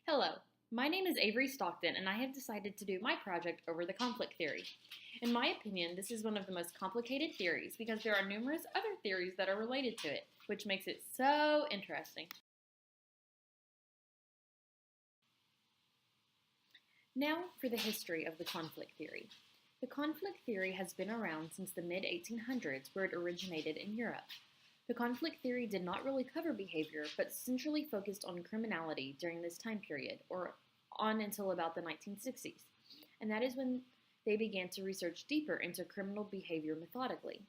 Hello, my name is Avery Stockton, and I have decided to do my project over the conflict theory. In my opinion, this is one of the most complicated theories because there are numerous other theories that are related to it, which makes it so interesting. Now for the history of the conflict theory. The conflict theory has been around since the mid 1800s, where it originated in Europe. The conflict theory did not really cover behavior, but centrally focused on criminality during this time period, or on until about the 1960s. And that is when they began to research deeper into criminal behavior methodically.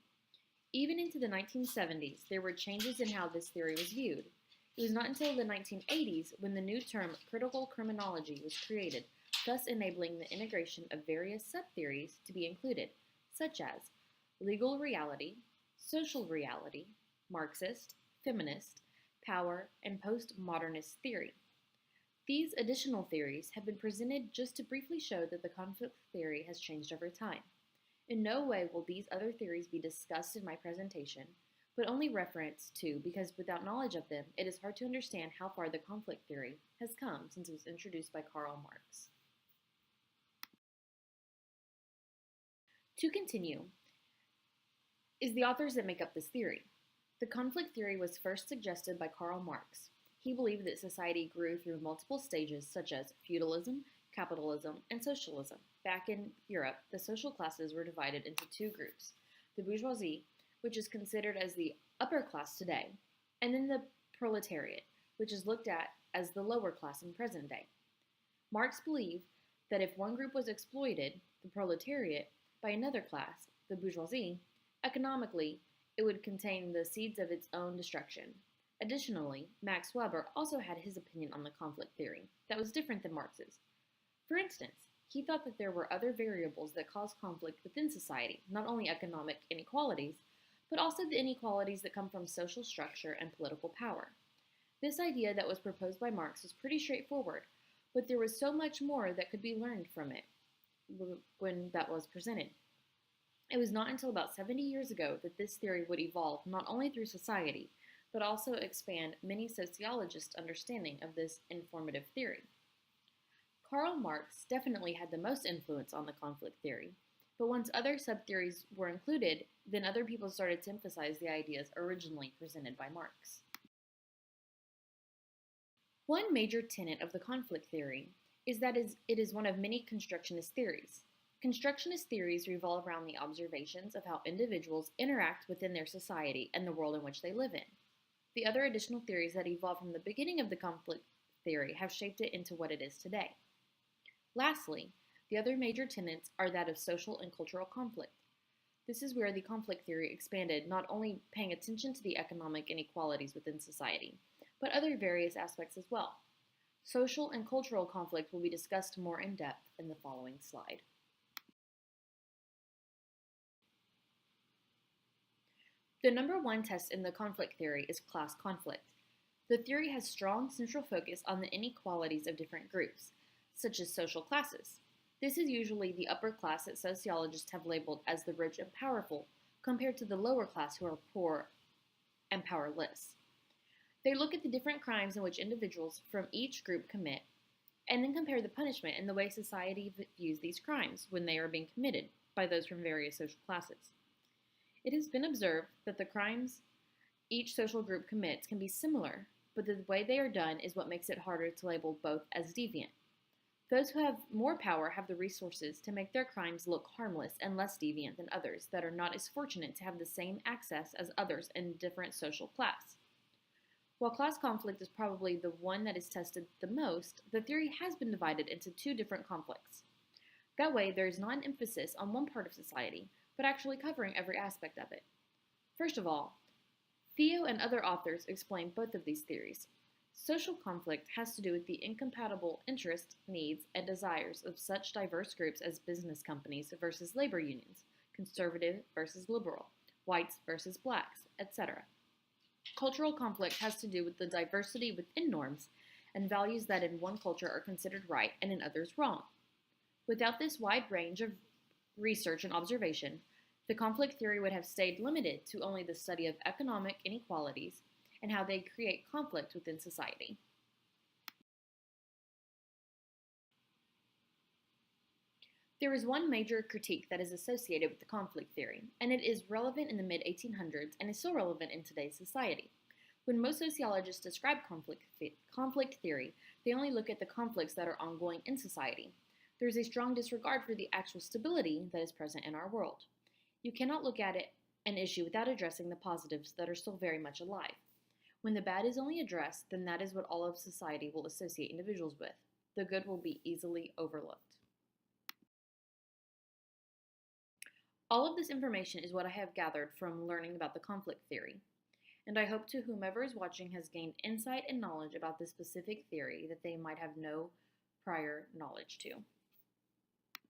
Even into the 1970s, there were changes in how this theory was viewed. It was not until the 1980s when the new term critical criminology was created, thus enabling the integration of various sub-theories to be included, such as legal reality, social reality, Marxist, feminist, power, and postmodernist theory. These additional theories have been presented just to briefly show that the conflict theory has changed over time. In no way will these other theories be discussed in my presentation, but only referenced to because without knowledge of them, it is hard to understand how far the conflict theory has come since it was introduced by Karl Marx. To continue, is the authors that make up this theory. The conflict theory was first suggested by Karl Marx. He believed that society grew through multiple stages such as feudalism, capitalism, and socialism. Back in Europe, the social classes were divided into two groups: the bourgeoisie, which is considered as the upper class today, and then the proletariat, which is looked at as the lower class in present day. Marx believed that if one group was exploited, the proletariat, by another class, the bourgeoisie, economically, it would contain the seeds of its own destruction. Additionally, Max Weber also had his opinion on the conflict theory that was different than Marx's. For instance, he thought that there were other variables that cause conflict within society, not only economic inequalities, but also the inequalities that come from social structure and political power. This idea that was proposed by Marx was pretty straightforward, but there was so much more that could be learned from it when that was presented. It was not until about 70 years ago that this theory would evolve not only through society, but also expand many sociologists' understanding of this informative theory. Karl Marx definitely had the most influence on the conflict theory, but once other sub-theories were included, then other people started to emphasize the ideas originally presented by Marx. One major tenet of the conflict theory is that it is one of many constructionist theories. Constructionist theories revolve around the observations of how individuals interact within their society and the world in which they live in. The other additional theories that evolved from the beginning of the conflict theory have shaped it into what it is today. Lastly, the other major tenets are that of social and cultural conflict. This is where the conflict theory expanded, not only paying attention to the economic inequalities within society, but other various aspects as well. Social and cultural conflict will be discussed more in depth in the following slide. The number one test in the conflict theory is class conflict. The theory has strong central focus on the inequalities of different groups, such as social classes. This is usually the upper class that sociologists have labeled as the rich and powerful, compared to the lower class who are poor and powerless. They look at the different crimes in which individuals from each group commit, and then compare the punishment and the way society views these crimes when they are being committed by those from various social classes. It has been observed that the crimes each social group commits can be similar, but the way they are done is what makes it harder to label both as deviant. Those who have more power have the resources to make their crimes look harmless and less deviant than others that are not as fortunate to have the same access as others in a different social class. While class conflict is probably the one that is tested the most, the theory has been divided into two different conflicts. That way, there is not an emphasis on one part of society, but actually covering every aspect of it. First of all, Theo and other authors explain both of these theories. Social conflict has to do with the incompatible interests, needs, and desires of such diverse groups as business companies versus labor unions, conservative versus liberal, whites versus blacks, etc. Cultural conflict has to do with the diversity within norms and values that in one culture are considered right and in others wrong. Without this wide range of research and observation, the conflict theory would have stayed limited to only the study of economic inequalities and how they create conflict within society. There is one major critique that is associated with the conflict theory, and it is relevant in the mid-1800s and is still relevant in today's society. When most sociologists describe conflict theory, they only look at the conflicts that are ongoing in society. There is a strong disregard for the actual stability that is present in our world. You cannot look at an issue without addressing the positives that are still very much alive. When the bad is only addressed, then that is what all of society will associate individuals with. The good will be easily overlooked. All of this information is what I have gathered from learning about the conflict theory, and I hope to whomever is watching has gained insight and knowledge about this specific theory that they might have no prior knowledge to.